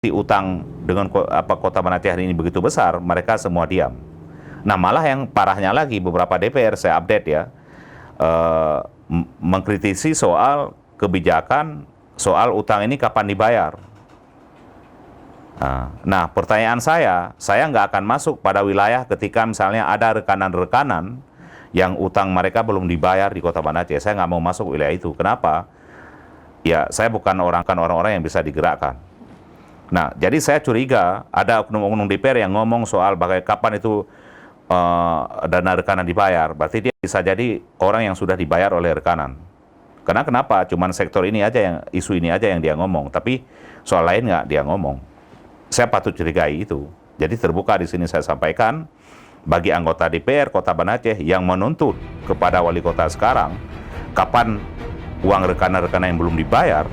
utang dengan Kota Banda Aceh hari ini begitu besar, mereka semua diam. Nah, malah yang parahnya lagi, beberapa DPR saya update ya, mengkritisi soal kebijakan, soal utang ini kapan dibayar. Nah, pertanyaan saya nggak akan masuk pada wilayah ketika misalnya ada rekanan-rekanan yang utang mereka belum dibayar di Kota Banda Aceh. Saya nggak mau masuk wilayah itu. Kenapa? Ya, saya bukan orang-orang yang bisa digerakkan. Nah, jadi saya curiga ada oknum-oknum DPR yang ngomong soal kapan itu dana rekanan dibayar. Berarti dia bisa jadi orang yang sudah dibayar oleh rekanan. Karena kenapa? Cuman sektor ini aja isu ini aja yang dia ngomong, tapi soal lain nggak dia ngomong. Saya patut curigai itu. Jadi terbuka di sini saya sampaikan, bagi anggota DPR Kota Banda Aceh yang menuntut kepada wali kota sekarang, kapan uang rekanan-rekanan yang belum dibayar,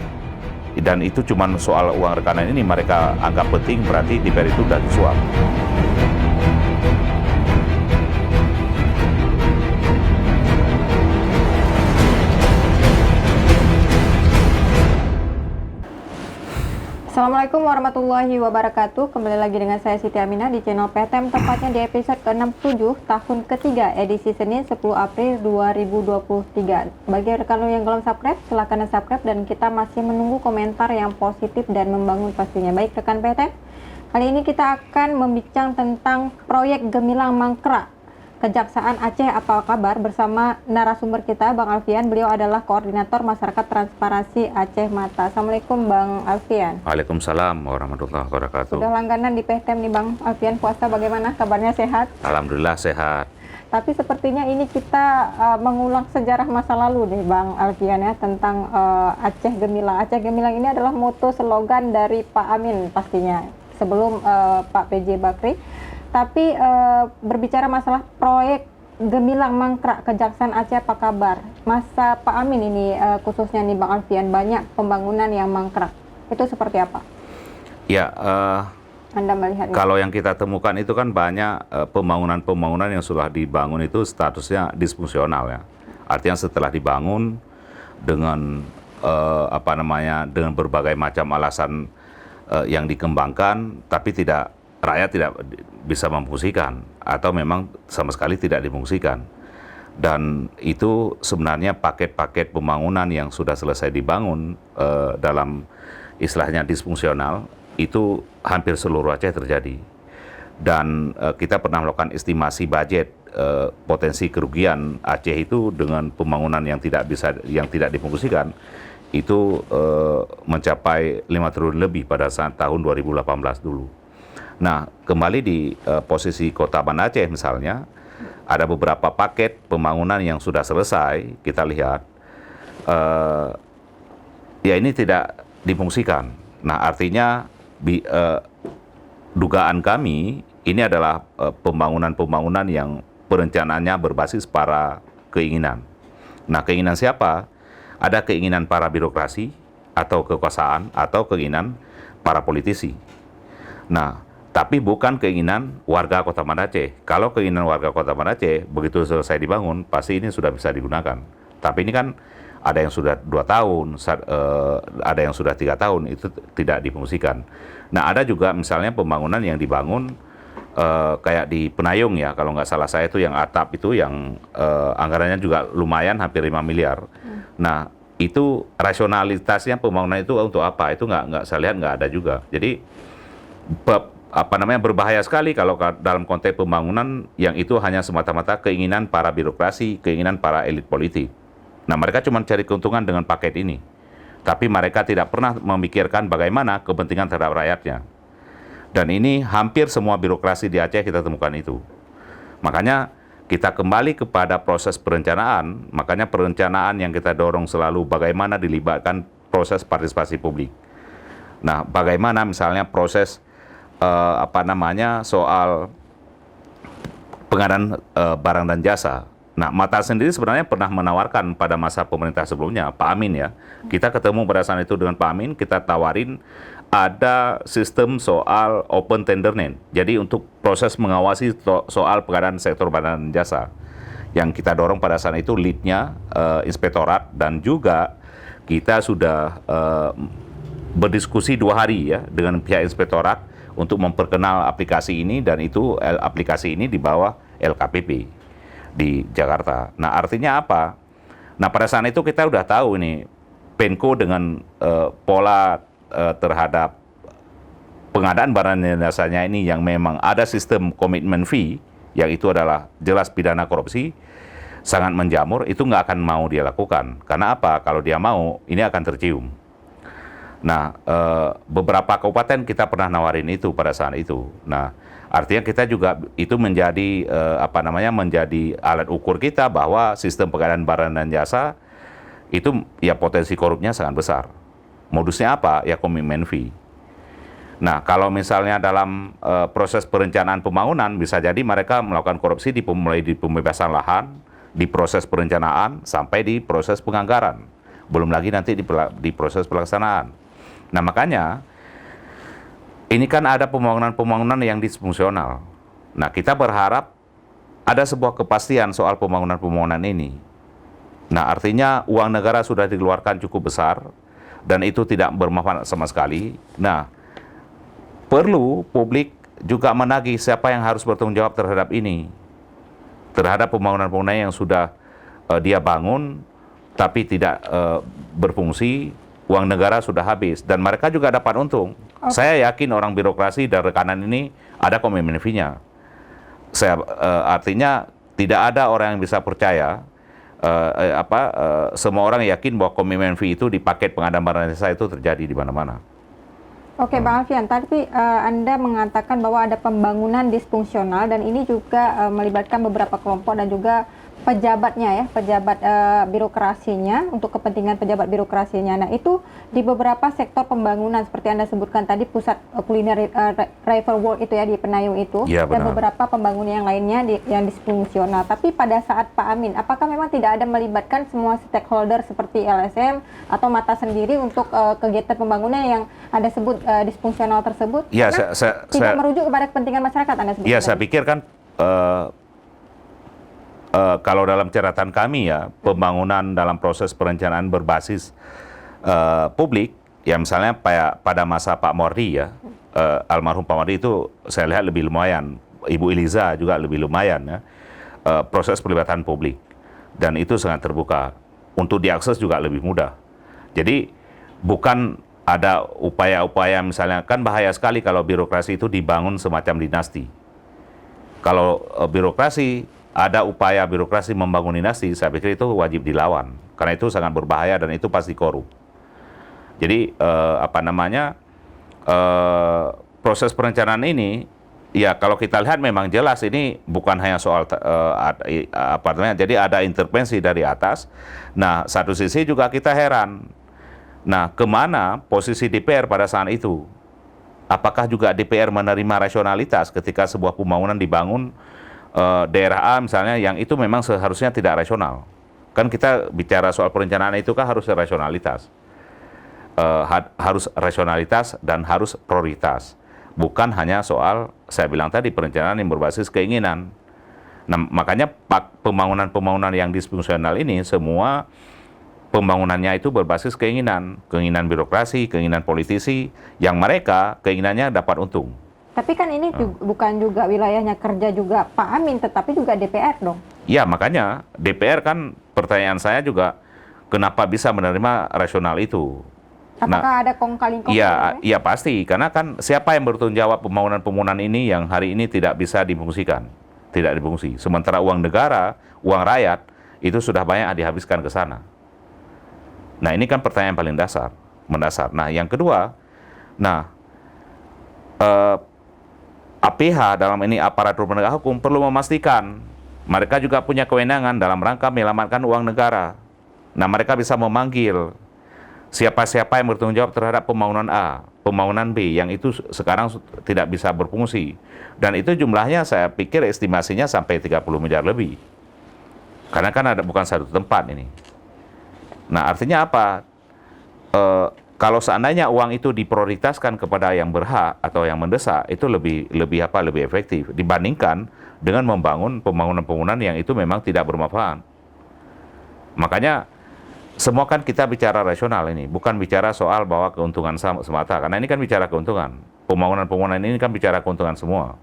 dan itu cuma soal uang rekanan ini mereka anggap penting, berarti DPR itu sudah disuap. Assalamualaikum warahmatullahi wabarakatuh. Kembali lagi dengan saya Siti Aminah di channel PTM, tepatnya di episode ke-67 tahun ketiga edisi Senin 10 April 2023. Bagi rekan yang belum subscribe, silahkan subscribe, dan kita masih menunggu komentar yang positif dan membangun pastinya. Baik rekan PTM, kali ini kita akan membincang tentang proyek Gemilang Mangkrak. Kejaksaan Aceh apa kabar, bersama narasumber kita Bang Alfian. Beliau adalah Koordinator Masyarakat Transparansi Aceh Mata. Assalamualaikum Bang Alfian. Waalaikumsalam warahmatullahi wabarakatuh. Sudah langganan di PTM nih Bang Alfian, puasa bagaimana kabarnya, sehat? Alhamdulillah sehat. Tapi sepertinya ini kita mengulang sejarah masa lalu nih Bang Alfian ya, tentang Aceh Gemilang. Aceh Gemilang ini adalah moto slogan dari Pak Amin pastinya sebelum Pak PJ Bakri. Tapi berbicara masalah proyek Gemilang Mangkrak, Kejaksaan Aceh apa kabar? Masa Pak Amin ini khususnya nih Bang Alfian, banyak pembangunan yang mangkrak. Itu seperti apa? Ya, Anda melihatnya? Kalau yang kita temukan itu kan banyak pembangunan-pembangunan yang sudah dibangun itu statusnya disfungsional ya. Artinya setelah dibangun dengan dengan berbagai macam alasan yang dikembangkan, tapi rakyat tidak bisa memfungsikan atau memang sama sekali tidak difungsikan. Dan itu sebenarnya paket-paket pembangunan yang sudah selesai dibangun dalam istilahnya disfungsional itu hampir seluruh Aceh terjadi. Dan kita pernah melakukan estimasi budget potensi kerugian Aceh itu dengan pembangunan yang tidak difungsikan itu mencapai 5 triliun lebih pada saat tahun 2018 dulu. Nah, kembali di posisi Kota Banda Aceh misalnya, ada beberapa paket pembangunan yang sudah selesai, kita lihat, ya ini tidak difungsikan. Nah, artinya dugaan kami ini adalah pembangunan-pembangunan yang perencanaannya berbasis para keinginan. Nah, keinginan siapa? Ada keinginan para birokrasi atau kekuasaan atau keinginan para politisi. Nah, tapi bukan keinginan warga Kota Banda Aceh. Kalau keinginan warga Kota Banda Aceh, begitu selesai dibangun, pasti ini sudah bisa digunakan. Tapi ini kan ada yang sudah 2 tahun, ada yang sudah 3 tahun, itu tidak difungsikan. Nah, ada juga misalnya pembangunan yang dibangun kayak di Penayung ya, kalau nggak salah saya itu yang atap itu yang anggarannya juga lumayan, hampir 5 miliar. Nah, itu rasionalitasnya pembangunan itu untuk apa? Itu nggak saya lihat nggak ada juga. Jadi berbahaya sekali kalau dalam konteks pembangunan yang itu hanya semata-mata keinginan para birokrasi, keinginan para elit politik. Nah, mereka cuma cari keuntungan dengan paket ini. Tapi mereka tidak pernah memikirkan bagaimana kepentingan terhadap rakyatnya. Dan ini hampir semua birokrasi di Aceh kita temukan itu. Makanya kita kembali kepada proses perencanaan. Makanya perencanaan yang kita dorong selalu bagaimana dilibatkan proses partisipasi publik. Nah, bagaimana misalnya proses soal pengadaan barang dan jasa. Nah, Mata sendiri sebenarnya pernah menawarkan pada masa pemerintah sebelumnya, Pak Amin ya. Kita ketemu pada saat itu dengan Pak Amin, kita tawarin ada sistem soal open tender net. Jadi untuk proses mengawasi soal pengadaan sektor barang dan jasa. Yang kita dorong pada saat itu lead-nya inspektorat, dan juga kita sudah berdiskusi 2 hari ya dengan pihak inspektorat untuk memperkenal aplikasi ini, dan itu aplikasi ini di bawah LKPP di Jakarta. Nah, artinya apa? Nah, pada saat itu kita udah tahu ini Penko dengan pola terhadap pengadaan barang dan jasanya ini yang memang ada sistem komitmen fee, yang itu adalah jelas pidana korupsi, sangat menjamur, itu nggak akan mau dia lakukan. Karena apa? Kalau dia mau, ini akan tercium. Nah, beberapa kabupaten kita pernah nawarin itu pada saat itu. Nah, artinya kita juga itu menjadi menjadi alat ukur kita bahwa sistem pengadaan barang dan jasa itu ya potensi korupnya sangat besar. Modusnya apa? Ya komitmen fee. Nah, kalau misalnya dalam proses perencanaan pembangunan, bisa jadi mereka melakukan korupsi mulai di pembebasan lahan, di proses perencanaan, sampai di proses penganggaran. Belum lagi nanti di proses pelaksanaan. Nah, makanya ini kan ada pembangunan-pembangunan yang disfungsional. Nah, kita berharap ada sebuah kepastian soal pembangunan-pembangunan ini. Nah, artinya uang negara sudah dikeluarkan cukup besar, dan itu tidak bermanfaat sama sekali. Nah, perlu publik juga menagih siapa yang harus bertanggung jawab terhadap ini. Terhadap pembangunan-pembangunan yang sudah dia bangun, tapi tidak berfungsi, uang negara sudah habis, dan mereka juga dapat untung. Saya yakin orang birokrasi dan rekanan ini ada komitmen fee-nya. Artinya tidak ada orang yang bisa percaya, semua orang yakin bahwa komitmen fee itu di paket pengadaan barang jasa itu terjadi di mana-mana. Oke, Bang Alfian, tapi Anda mengatakan bahwa ada pembangunan disfungsional, dan ini juga melibatkan beberapa kelompok dan juga pejabatnya ya, pejabat birokrasinya, untuk kepentingan pejabat birokrasinya. Nah, itu di beberapa sektor pembangunan seperti Anda sebutkan tadi, pusat kuliner River World itu ya di Penayung itu, ya, dan beberapa pembangunan yang lainnya yang disfungsional. Tapi pada saat Pak Amin, apakah memang tidak ada melibatkan semua stakeholder seperti LSM atau Mata sendiri untuk kegiatan pembangunan yang Anda sebut disfungsional tersebut? Ya, tidak merujuk kepada kepentingan masyarakat, Anda sebutkan. Ya, saya pikir kan kalau dalam catatan kami ya, pembangunan dalam proses perencanaan berbasis publik, ya misalnya pada masa Pak Mordi ya, almarhum Pak Mordi itu saya lihat lebih lumayan, Ibu Eliza juga lebih lumayan ya, proses pelibatan publik, dan itu sangat terbuka, untuk diakses juga lebih mudah. Jadi bukan ada upaya-upaya, misalnya kan bahaya sekali kalau birokrasi itu dibangun semacam dinasti. Kalau ada upaya birokrasi membangun dinasti, saya pikir itu wajib dilawan, karena itu sangat berbahaya dan itu pasti korup. Jadi proses perencanaan ini, ya kalau kita lihat memang jelas ini bukan hanya soal jadi ada intervensi dari atas. Nah, satu sisi juga kita heran, nah kemana posisi DPR pada saat itu? Apakah juga DPR menerima rasionalitas ketika sebuah pembangunan dibangun daerah A misalnya, yang itu memang seharusnya tidak rasional. Kan kita bicara soal perencanaan itu kan harus rasionalitas. Harus rasionalitas dan harus prioritas. Bukan hanya soal, saya bilang tadi, perencanaan yang berbasis keinginan. Nah, makanya pembangunan-pembangunan yang disfungsional ini, semua pembangunannya itu berbasis keinginan birokrasi, keinginan politisi, yang mereka keinginannya dapat untung. Tapi kan ini bukan juga wilayahnya kerja juga Pak Amin, tetapi juga DPR dong. Ya, makanya DPR kan, pertanyaan saya juga, kenapa bisa menerima rasional itu? Apakah ada kong-kali-kong? Iya pasti, karena kan siapa yang bertanggung jawab pembangunan-pembangunan ini yang hari ini tidak bisa difungsikan, tidak difungsi. Sementara uang negara, uang rakyat, itu sudah banyak dihabiskan ke sana. Nah, ini kan pertanyaan paling mendasar. Nah, yang kedua, APH dalam ini, aparatur penegak hukum, perlu memastikan mereka juga punya kewenangan dalam rangka menyelamatkan uang negara. Nah, mereka bisa memanggil siapa-siapa yang bertanggung jawab terhadap pembangunan A, pembangunan B, yang itu sekarang tidak bisa berfungsi. Dan itu jumlahnya saya pikir estimasinya sampai 30 miliar lebih. Karena kan bukan satu tempat ini. Nah, artinya apa? Kalau seandainya uang itu diprioritaskan kepada yang berhak atau yang mendesak, itu lebih efektif dibandingkan dengan membangun pembangunan-pembangunan yang itu memang tidak bermanfaat. Makanya semua kan kita bicara rasional ini, bukan bicara soal bahwa keuntungan semata, karena ini kan bicara keuntungan. Pembangunan ini kan bicara keuntungan semua.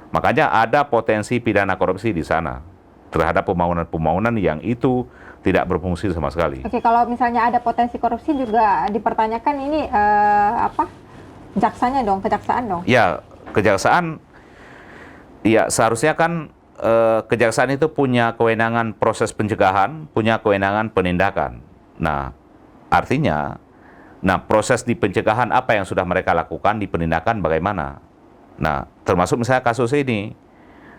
Makanya ada potensi pidana korupsi di sana terhadap pembangunan yang itu tidak berfungsi sama sekali. Oke, kalau misalnya ada potensi korupsi juga dipertanyakan ini jaksanya dong, kejaksaan dong. Ya, kejaksaan, ya seharusnya kan kejaksaan itu punya kewenangan proses pencegahan, punya kewenangan penindakan. Nah, artinya, proses di pencegahan apa yang sudah mereka lakukan, di penindakan bagaimana? Nah, termasuk misalnya kasus ini,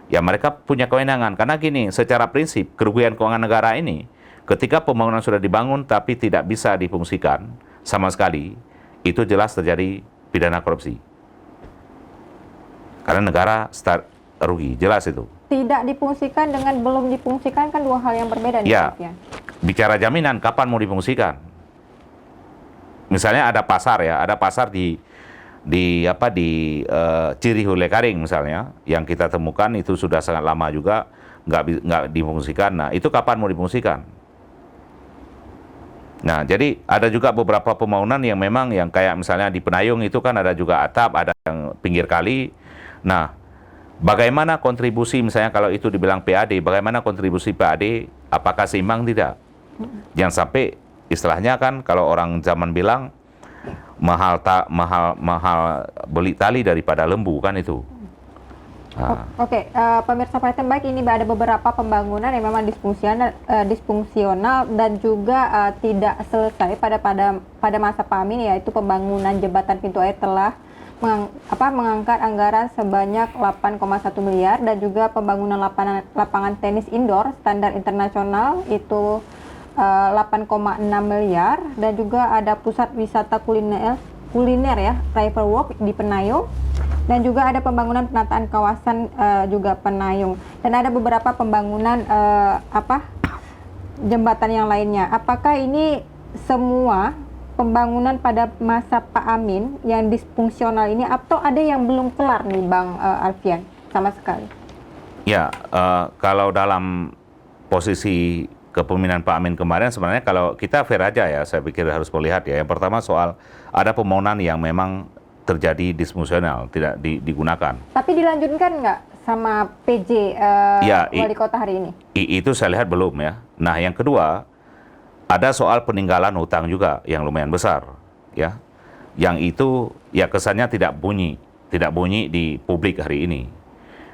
ya mereka punya kewenangan. Karena gini, secara prinsip, kerugian keuangan negara ini, ketika pembangunan sudah dibangun tapi tidak bisa difungsikan sama sekali, itu jelas terjadi pidana korupsi. Karena negara rugi, jelas itu. Tidak difungsikan dengan belum difungsikan kan dua hal yang berbeda nih, Ya, Alfian. bicara jaminan kapan mau difungsikan. Misalnya ada pasar ya, ada pasar di Cirihule-Karing misalnya, yang kita temukan itu sudah sangat lama juga nggak difungsikan. Nah, itu kapan mau difungsikan? Nah, jadi ada juga beberapa pembangunan yang memang yang kayak misalnya di Penayung itu kan ada juga atap, ada yang pinggir kali. Nah, bagaimana kontribusi misalnya kalau itu dibilang PAD, bagaimana kontribusi PAD, apakah seimbang tidak? Jangan sampai istilahnya kan kalau orang zaman bilang mahal beli tali daripada lembu kan itu. Nah. Oke, pemirsa Patem Baik, ini ada beberapa pembangunan yang memang disfungsional dan juga tidak selesai pada masa Pak Amin, yaitu pembangunan jembatan pintu air telah mengangkat anggaran sebanyak 8,1 miliar dan juga pembangunan lapangan tenis indoor standar internasional itu 8,6 miliar dan juga ada pusat wisata kuliner ya, River Walk di Penayung, dan juga ada pembangunan penataan kawasan juga Penayung, dan ada beberapa pembangunan jembatan yang lainnya. Apakah ini semua pembangunan pada masa Pak Amin yang disfungsional ini, atau ada yang belum kelar nih Bang Alfian sama sekali? Ya, kalau dalam posisi kepemimpinan Pak Amin kemarin, sebenarnya kalau kita fair aja ya, saya pikir harus melihat ya. Yang pertama soal ada pembangunan yang memang terjadi disfungsional, tidak digunakan. Tapi dilanjutkan nggak sama PJ wali kota hari ini? Itu saya lihat belum ya. Nah, yang kedua, ada soal peninggalan hutang juga yang lumayan besar ya. Yang itu ya kesannya tidak bunyi di publik hari ini.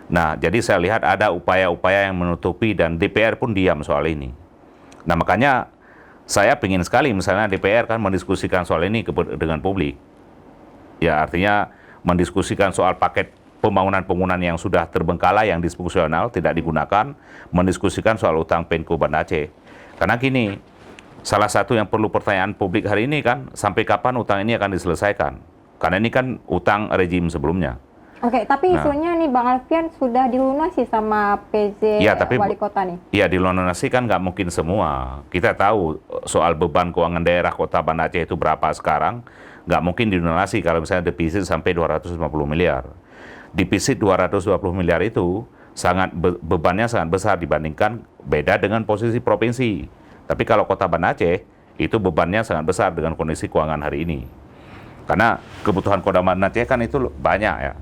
Nah, jadi saya lihat ada upaya-upaya yang menutupi dan DPR pun diam soal ini. Nah, makanya saya ingin sekali misalnya DPR kan mendiskusikan soal ini dengan publik. Ya, artinya mendiskusikan soal paket pembangunan yang sudah terbengkalai, yang disfungsional, tidak digunakan, mendiskusikan soal utang Penko Banda Aceh. Karena gini, salah satu yang perlu pertanyaan publik hari ini kan, sampai kapan utang ini akan diselesaikan? Karena ini kan utang rejim sebelumnya. Oke, tapi isunya nih Bang Alfian sudah dilunasi sama PJ ya, tapi, wali kota nih. Iya, dilunasi kan nggak mungkin semua. Kita tahu soal beban keuangan daerah Kota Banda Aceh itu berapa sekarang, nggak mungkin dilunasi kalau misalnya defisit sampai 250 miliar. Defisit 220 miliar itu bebannya sangat besar dibandingkan beda dengan posisi provinsi. Tapi kalau Kota Banda Aceh, itu bebannya sangat besar dengan kondisi keuangan hari ini. Karena kebutuhan Kota Banda Aceh kan itu banyak ya.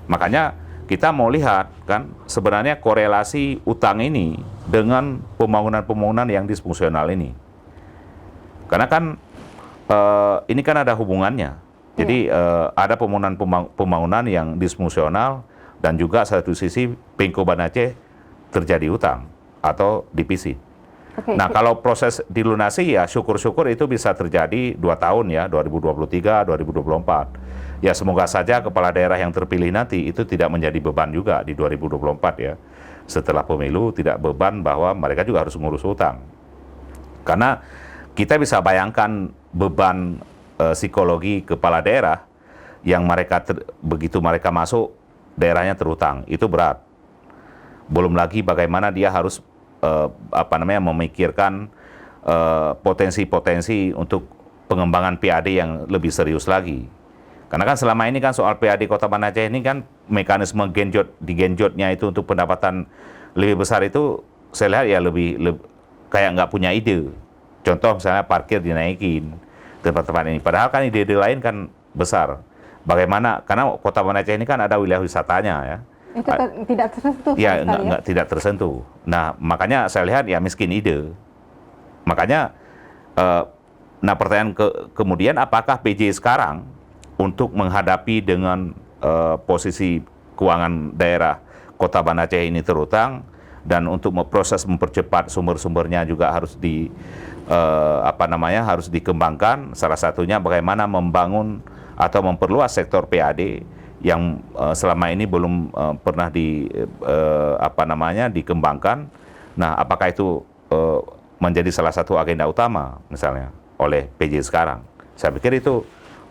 Makanya kita mau lihat kan sebenarnya korelasi utang ini dengan pembangunan yang disfungsional ini. Karena kan ini kan ada hubungannya. Jadi ada pembangunan yang disfungsional dan juga satu sisi Penko Banda Aceh terjadi utang atau defisit. Nah, kalau proses dilunasi ya syukur-syukur itu bisa terjadi 2 tahun ya, 2023, 2024. Ya semoga saja kepala daerah yang terpilih nanti itu tidak menjadi beban juga di 2024 ya. Setelah pemilu tidak beban bahwa mereka juga harus ngurus utang. Karena kita bisa bayangkan beban psikologi kepala daerah yang begitu mereka masuk daerahnya terutang, itu berat. Belum lagi bagaimana dia harus memikirkan potensi-potensi untuk pengembangan PAD yang lebih serius lagi. Karena kan selama ini kan soal PAD Kota Banda Aceh ini kan mekanisme digenjotnya itu untuk pendapatan lebih besar itu saya lihat ya lebih kayak nggak punya ide. Contoh misalnya parkir dinaikin tempat-tempat ini. Padahal kan ide-ide lain kan besar. Bagaimana? Karena Kota Banda Aceh ini kan ada wilayah wisatanya ya. Itu tidak tersentuh Ya, sama sekali, nggak tidak tersentuh. Nah, makanya saya lihat ya miskin ide. Makanya, nah pertanyaan kemudian apakah PJ sekarang untuk menghadapi dengan posisi keuangan daerah Kota Banda Aceh ini terutang dan untuk proses mempercepat sumber-sumbernya juga harus harus dikembangkan. Salah satunya bagaimana membangun atau memperluas sektor PAD yang selama ini belum pernah dikembangkan. Nah, apakah itu menjadi salah satu agenda utama misalnya oleh PJ sekarang? Saya pikir itu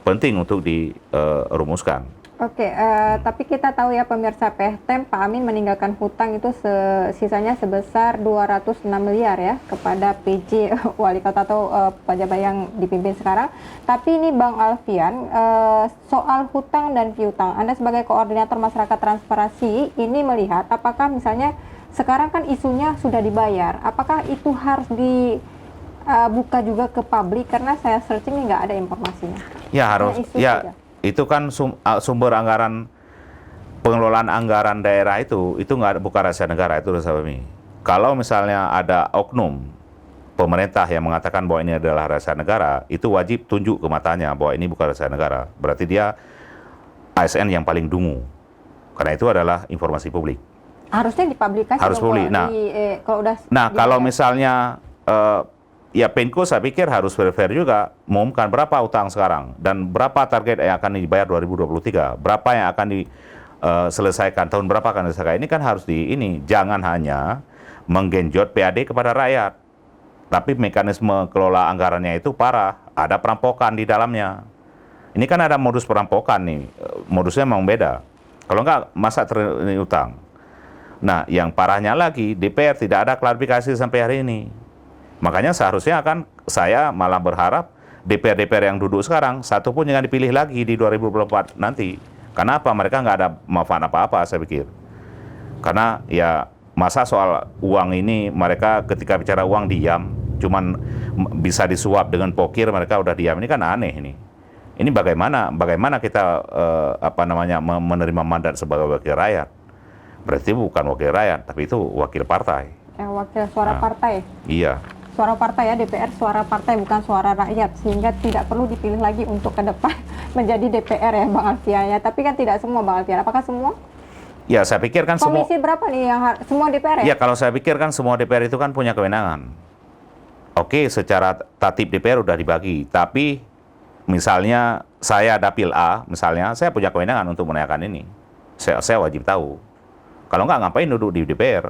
penting untuk dirumuskan. Oke, tapi kita tahu ya pemirsa PTM, Pak Amin meninggalkan hutang itu sisanya sebesar 206 miliar ya kepada PJ Wali Kota atau pejabat yang dipimpin sekarang. Tapi ini Bang Alfian, soal hutang dan piutang, Anda sebagai koordinator masyarakat transparansi ini melihat apakah misalnya sekarang kan isunya sudah dibayar, apakah itu harus dibuka juga ke publik? Karena saya searching ini nggak ada informasinya. Ya harus, ya. Itu kan sumber anggaran, pengelolaan anggaran daerah itu bukan rahasia negara, itu rahasia kami. Kalau misalnya ada oknum pemerintah yang mengatakan bahwa ini adalah rahasia negara, itu wajib tunjuk ke matanya bahwa ini bukan rahasia negara. Berarti dia ASN yang paling dungu, karena itu adalah informasi publik. Harusnya dipublikasi. Harus publik. Kalau misalnya ya Penko saya pikir harus fair juga mengumumkan berapa utang sekarang dan berapa target yang akan dibayar 2023, berapa yang akan diselesaikan, tahun berapa akan diselesaikan. Ini kan harus jangan hanya menggenjot PAD kepada rakyat, tapi mekanisme kelola anggarannya itu parah, ada perampokan di dalamnya. Ini kan ada modus perampokan nih, modusnya memang beda. Kalau enggak, masa utang. Nah, yang parahnya lagi, DPR tidak ada klarifikasi sampai hari ini. Makanya seharusnya saya malah berharap DPR-DPR yang duduk sekarang, satu pun jangan dipilih lagi di 2024 nanti. Karena apa? Mereka nggak ada manfaat apa-apa, saya pikir. Karena ya masa soal uang ini, mereka ketika bicara uang diam, cuman bisa disuap dengan pokir, mereka udah diam. Ini kan aneh ini. Ini bagaimana kita menerima mandat sebagai wakil rakyat? Berarti bukan wakil rakyat, tapi itu wakil partai. Wakil suara partai. Iya. Suara partai ya, DPR suara partai bukan suara rakyat, sehingga tidak perlu dipilih lagi untuk ke depan menjadi DPR ya Bang Alfian ya. Tapi kan tidak semua Bang Alfian, apakah semua? Ya saya pikir kan Komisi berapa nih yang semua DPR ya? Ya kalau saya pikir kan semua DPR itu kan punya kewenangan. Oke, secara tatib DPR udah dibagi, tapi misalnya saya dapil A, misalnya saya punya kewenangan untuk menanyakan ini. Saya wajib tahu. Kalau nggak, ngapain duduk di DPR?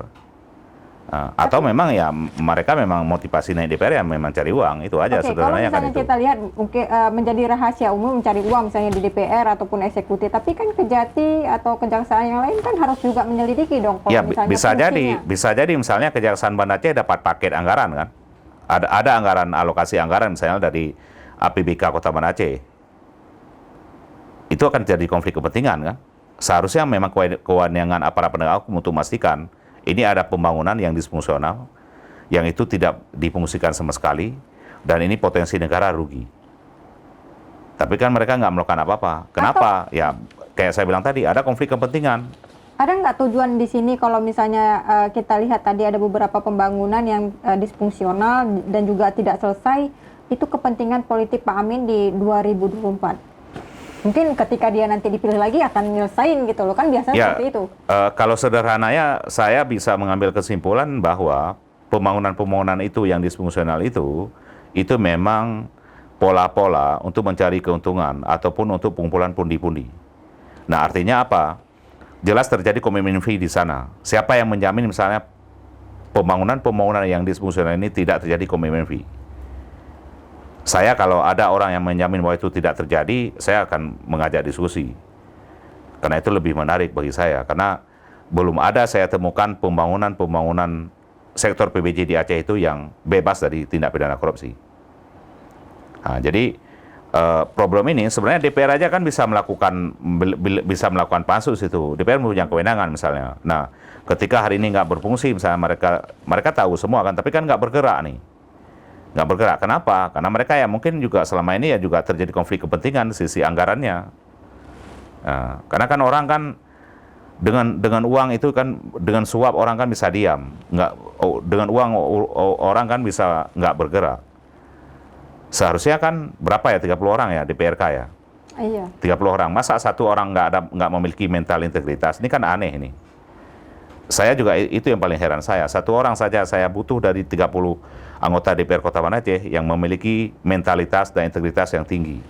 Atau memang ya mereka memang motivasi naik DPR ya memang cari uang, itu aja sederhananya kan itu. Kalau misalnya kita lihat menjadi rahasia umum mencari uang misalnya di DPR ataupun eksekutif, tapi kan Kejati atau kejaksaan yang lain kan harus juga menyelidiki dong. Ya bisa jadi misalnya Kejaksaan Banda Aceh dapat paket anggaran kan, ada anggaran alokasi anggaran misalnya dari APBK Kota Banda Aceh, itu akan jadi konflik kepentingan kan. Seharusnya memang kewenangan aparat penegak hukum untuk memastikan ini ada pembangunan yang disfungsional, yang itu tidak difungsikan sama sekali, dan ini potensi negara rugi. Tapi kan mereka nggak melakukan apa-apa. Kenapa? Ya kayak saya bilang tadi, ada konflik kepentingan. Ada nggak tujuan di sini kalau misalnya kita lihat tadi ada beberapa pembangunan yang disfungsional dan juga tidak selesai, itu kepentingan politik Pak Amin di 2024? Mungkin ketika dia nanti dipilih lagi akan nyelesain gitu loh, kan biasanya ya, seperti itu. Kalau sederhananya saya bisa mengambil kesimpulan bahwa pembangunan itu yang disfungsional itu memang pola-pola untuk mencari keuntungan ataupun untuk pengumpulan pundi-pundi. Nah artinya apa? Jelas terjadi komitmen fee di sana. Siapa yang menjamin misalnya pembangunan yang disfungsional ini tidak terjadi komitmen fee? Saya kalau ada orang yang menjamin bahwa itu tidak terjadi, saya akan mengajak diskusi. Karena itu lebih menarik bagi saya. Karena belum ada saya temukan pembangunan sektor PBJ di Aceh itu yang bebas dari tindak pidana korupsi. Nah, jadi problem ini sebenarnya DPR aja kan bisa melakukan pansus itu. DPR punya kewenangan misalnya. Nah, ketika hari ini nggak berfungsi, misalnya mereka tahu semua kan, tapi kan nggak bergerak nih. nggak bergerak. Kenapa? Karena mereka ya mungkin juga selama ini ya juga terjadi konflik kepentingan di sisi anggarannya. Nah, karena kan orang kan dengan uang itu kan, dengan suap orang kan bisa diam, dengan uang orang kan bisa nggak bergerak. Seharusnya kan berapa ya, 30 orang ya di PRK ya? Iya. 30 orang. Masa satu orang nggak memiliki mental integritas? Ini kan aneh ini. Saya juga itu yang paling heran saya. Satu orang saja saya butuh dari 30 anggota DPR Kota Banda Aceh yang memiliki mentalitas dan integritas yang tinggi.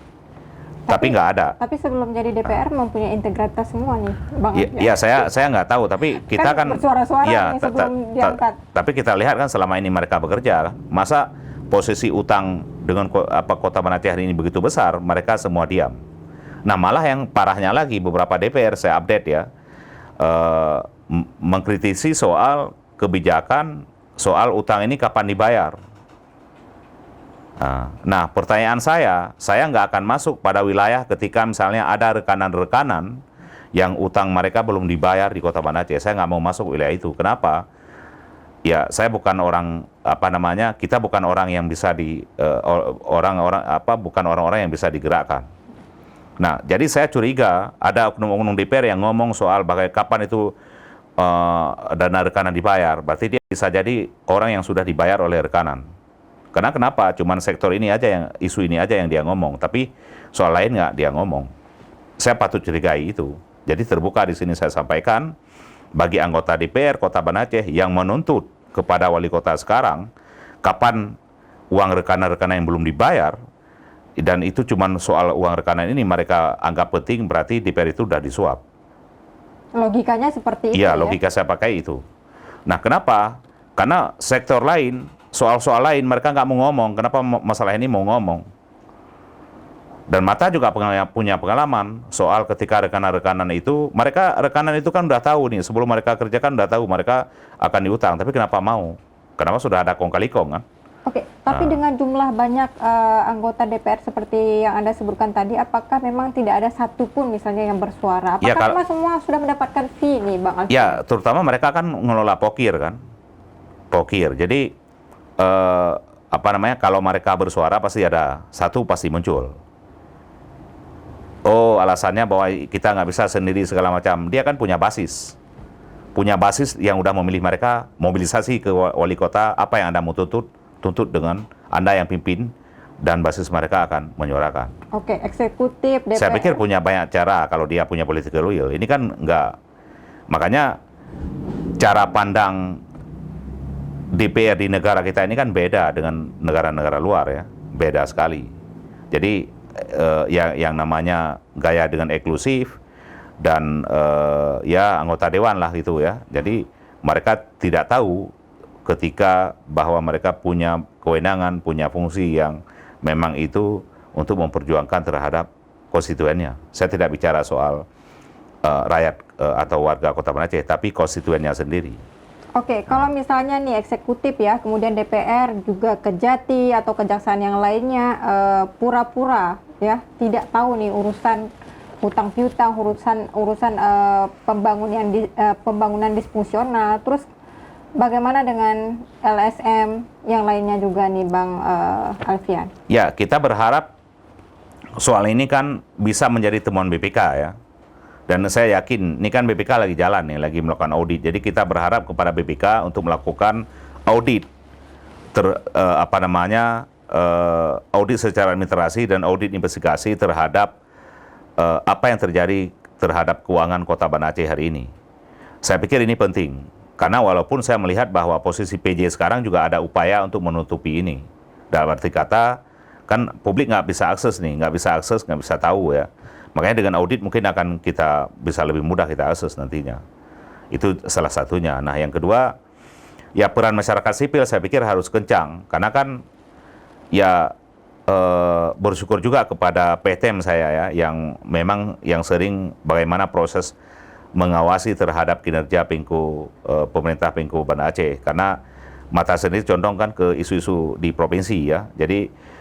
Tapi nggak ada. Tapi sebelum jadi DPR mempunyai integritas semua nih, Bang. Iya, saya nggak tahu. Tapi kita kan bersuara-suara ya, nih sebelum diangkat. tapi kita lihat kan selama ini mereka bekerja. Masa posisi utang dengan Kota Banda Aceh hari ini begitu besar, mereka semua diam. Nah, malah yang parahnya lagi, beberapa DPR saya update ya, mengkritisi soal kebijakan soal utang ini kapan dibayar. Nah, pertanyaan saya nggak akan masuk pada wilayah ketika misalnya ada rekanan-rekanan yang utang mereka belum dibayar di Kota Banda Aceh. Saya nggak mau masuk wilayah itu. Kenapa? Ya, saya bukan orang kita bukan orang yang bisa bukan orang-orang yang bisa digerakkan. Nah, jadi saya curiga ada oknum-oknum DPR yang ngomong soal kapan itu dana rekanan dibayar. Berarti dia bisa jadi orang yang sudah dibayar oleh rekanan. Karena kenapa? Cuman sektor ini aja isu ini aja yang dia ngomong, tapi soal lain nggak dia ngomong. Saya patut curigai itu. Jadi terbuka di sini saya sampaikan, bagi anggota DPR Kota Banda Aceh yang menuntut kepada wali kota sekarang, kapan uang rekanan-rekanan yang belum dibayar, dan itu cuman soal uang rekanan ini mereka anggap penting, berarti DPR itu sudah disuap. Logikanya seperti itu ya? Iya, logika saya pakai itu. Nah, kenapa? Karena sektor lain, soal-soal lain mereka nggak mau ngomong. Kenapa masalah ini mau ngomong? Dan Mata juga punya pengalaman soal ketika rekanan-rekanan itu, rekanan itu kan udah tahu nih, sebelum mereka kerjakan udah tahu mereka akan diutang. Tapi kenapa mau? Kenapa sudah ada kong kali kong kan? Oke, tapi dengan jumlah banyak anggota DPR seperti yang Anda sebutkan tadi, apakah memang tidak ada satupun misalnya yang bersuara? Apakah memang semua sudah mendapatkan fee nih, Bang Alfian? Ya, terutama mereka kan ngelola pokir kan. Pokir. Jadi kalau mereka bersuara pasti pasti muncul. Oh, alasannya bahwa kita nggak bisa sendiri segala macam. Dia kan punya basis yang udah memilih mereka, mobilisasi ke wali kota, apa yang Anda mau tuntut dengan Anda yang pimpin, dan basis mereka akan menyuarakan. Oke, eksekutif, DPR. Saya pikir punya banyak cara kalau dia punya political will. Ini kan nggak. Makanya cara pandang DPR di negara kita ini kan beda dengan negara-negara luar ya, beda sekali. Jadi yang namanya gaya dengan eksklusif dan anggota dewan lah gitu ya. Jadi mereka tidak tahu ketika bahwa mereka punya kewenangan, punya fungsi yang memang itu untuk memperjuangkan terhadap konstituennya. Saya tidak bicara soal rakyat atau warga Kota Banda Aceh, tapi konstituennya sendiri. Oke, kalau misalnya nih eksekutif ya, kemudian DPR juga Kejati atau kejaksaan yang lainnya pura-pura ya tidak tahu nih urusan hutang piutang, urusan pembangunan disfungsional. Terus bagaimana dengan LSM yang lainnya juga nih, Bang Alfian? Ya, kita berharap soal ini kan bisa menjadi temuan BPK ya. Dan saya yakin, ini kan BPK lagi jalan nih, lagi melakukan audit. Jadi kita berharap kepada BPK untuk melakukan audit, audit secara administrasi dan audit investigasi terhadap apa yang terjadi terhadap keuangan Kota Banda Aceh hari ini. Saya pikir ini penting, karena walaupun saya melihat bahwa posisi PJ sekarang juga ada upaya untuk menutupi ini. Dalam arti kata, kan publik nggak bisa akses, nggak bisa tahu ya. Makanya dengan audit mungkin akan kita bisa lebih mudah kita akses nantinya. Itu salah satunya. Nah, yang kedua, ya peran masyarakat sipil saya pikir harus kencang. Karena kan ya bersyukur juga kepada PTM saya ya, yang memang yang sering bagaimana proses mengawasi terhadap kinerja pemerintah Pemko Banda Aceh. Karena Mata sendiri condong kan ke isu-isu di provinsi ya. Jadi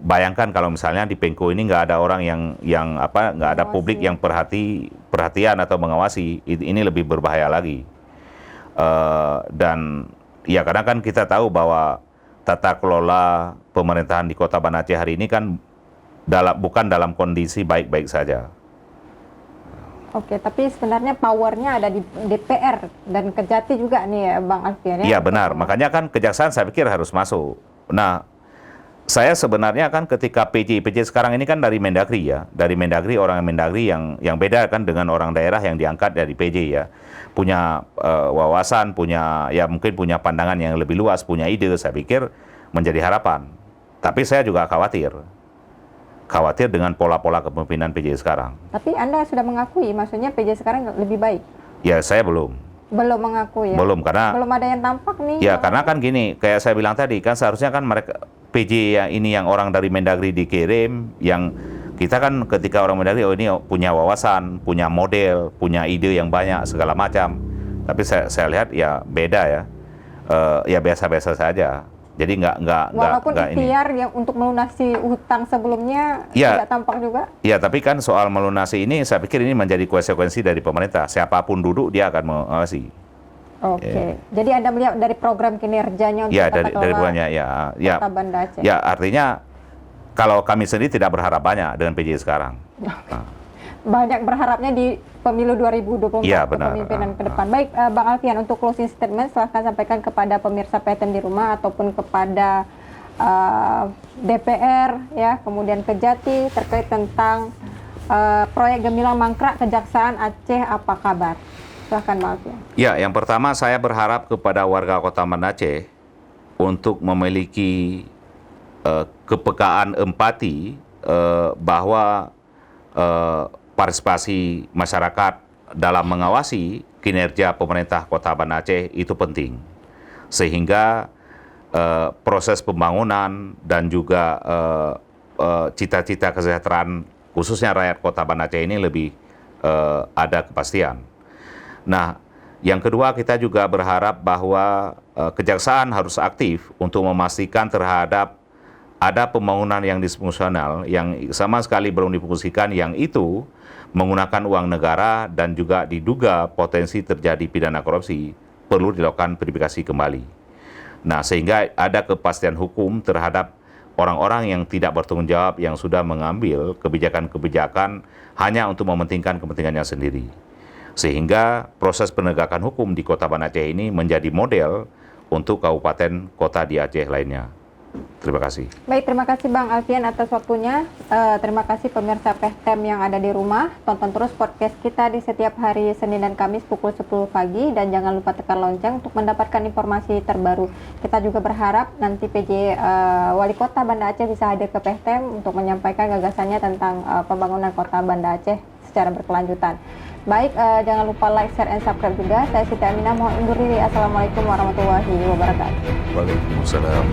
bayangkan kalau misalnya di Pemko ini nggak ada orang nggak ada publik yang perhatian atau mengawasi, ini lebih berbahaya lagi. Dan ya karena kan kita tahu bahwa tata kelola pemerintahan di Kota Banda Aceh hari ini kan bukan dalam kondisi baik-baik saja. Oke, tapi sebenarnya powernya ada di DPR dan Kejati juga nih ya, Bang Alfian. Iya benar, makanya kan kejaksaan saya pikir harus masuk. Nah, saya sebenarnya kan ketika PJ sekarang ini kan dari Mendagri ya, dari Mendagri, orang Mendagri yang beda kan dengan orang daerah yang diangkat dari PJ ya, punya wawasan, mungkin punya pandangan yang lebih luas, punya ide, saya pikir menjadi harapan. Tapi saya juga khawatir dengan pola-pola kepemimpinan PJ sekarang. Tapi Anda sudah mengakui, maksudnya PJ sekarang lebih baik? Ya saya belum. Belum mengakui ya? Belum, karena belum ada yang tampak nih. Ya karena kan gini, kayak saya bilang tadi kan seharusnya kan mereka PJ yang orang dari Mendagri dikirim, yang kita kan ketika orang Mendagri ini punya wawasan, punya model, punya ide yang banyak segala macam. Tapi saya lihat ya beda ya, ya biasa-biasa saja. Jadi walaupun nggak ikhtiar yang untuk melunasi hutang sebelumnya ya, tidak tampak juga. Ya, tapi kan soal melunasi ini, saya pikir ini menjadi konsekuensi dari pemerintah. Siapapun duduk, dia akan mengawasi. Oke. Jadi Anda melihat dari program kinerjanya untuk dari programnya, Kota Banda Aceh. Ya, artinya kalau kami sendiri tidak berharap banyak dengan PJ sekarang. Banyak berharapnya di pemilu 2024 kepemimpinan ke depan. Baik, Bang Alfian, untuk closing statement silahkan sampaikan kepada pemirsa PTM di rumah ataupun kepada DPR ya, kemudian Kejati terkait tentang proyek Gemilang Mangkrak Kejaksaan Aceh, apa kabar? Silahkan Bang Alfian. Ya, yang pertama saya berharap kepada warga Kota Banda Aceh untuk memiliki kepekaan empati bahwa partisipasi masyarakat dalam mengawasi kinerja pemerintah Kota Banda Aceh itu penting, sehingga proses pembangunan dan juga cita-cita kesejahteraan khususnya rakyat Kota Banda Aceh ini lebih ada kepastian. Nah, yang kedua kita juga berharap bahwa kejaksaan harus aktif untuk memastikan terhadap ada pembangunan yang disfungsional yang sama sekali belum difungsikan, yang itu menggunakan uang negara dan juga diduga potensi terjadi pidana korupsi, perlu dilakukan verifikasi kembali. Nah, sehingga ada kepastian hukum terhadap orang-orang yang tidak bertanggung jawab, yang sudah mengambil kebijakan-kebijakan hanya untuk mementingkan kepentingannya sendiri. Sehingga proses penegakan hukum di Kota Banda Aceh ini menjadi model untuk kabupaten kota di Aceh lainnya. Terima kasih. Baik, terima kasih Bang Alfian atas waktunya. Terima kasih pemirsa PTM yang ada di rumah. Tonton terus podcast kita di setiap hari Senin dan Kamis pukul 10 pagi. Dan jangan lupa tekan lonceng untuk mendapatkan informasi terbaru. Kita juga berharap nanti PJ Wali Kota Banda Aceh bisa hadir ke PTM untuk menyampaikan gagasannya tentang pembangunan Kota Banda Aceh secara berkelanjutan. Baik, jangan lupa like, share, and subscribe juga. Saya Siti Aminah, mohon undur diri. Assalamualaikum warahmatullahi wabarakatuh. Waalaikumsalam.